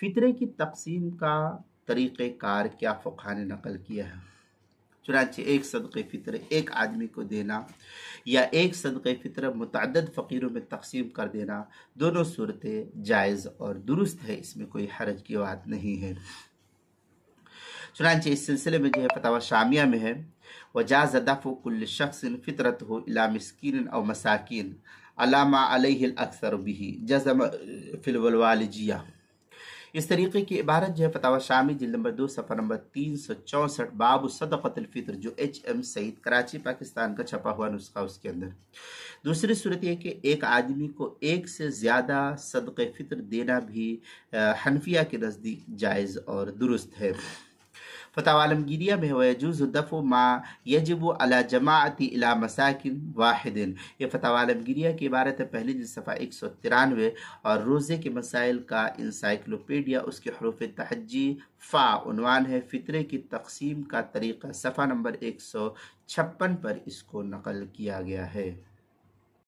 فطرے کی تقسیم کا طریقہ کار کیا فقہ نے نقل کیا ہے؟ چنانچہ ایک صدقہ فطر ایک آدمی کو دینا یا ایک صدقہ فطر متعدد فقیروں میں تقسیم کر دینا، دونوں صورتیں جائز اور درست ہے، اس میں کوئی حرج کی بات نہیں ہے۔ چنانچہ اس سلسلے میں جو ہے فتاوی شامیہ میں ہے وجاز دفع کل شخص فطرته الى مسکین او مساکین علی ما علیہ الاکثر به جزم فی الوالجیہ۔ اس طریقے کی عبارت جو ہے فتاوی شامی جلد نمبر 2 صفحہ نمبر 364 باب صدقۃ الفطر جو ایچ ایم سعید کراچی پاکستان کا چھپا ہوا نسخہ اس کے اندر۔ دوسری صورت یہ کہ ایک آدمی کو ایک سے زیادہ صدقہ فطر دینا بھی حنفیہ کے نزدیک جائز اور درست ہے۔ فتاوی عالمگیریہ میں ویجوز دفع ما یجب علی جماعت الی مساکن واحد، یہ فتاوی عالمگیریہ کی عبارت ہے، پہلی جلد صفحہ 193 اور روزے کے مسائل کا انسائکلوپیڈیا اس کے حروف تہجی فا عنوان ہے فطرے کی تقسیم کا طریقہ، صفحہ نمبر 156 پر اس کو نقل کیا گیا ہے۔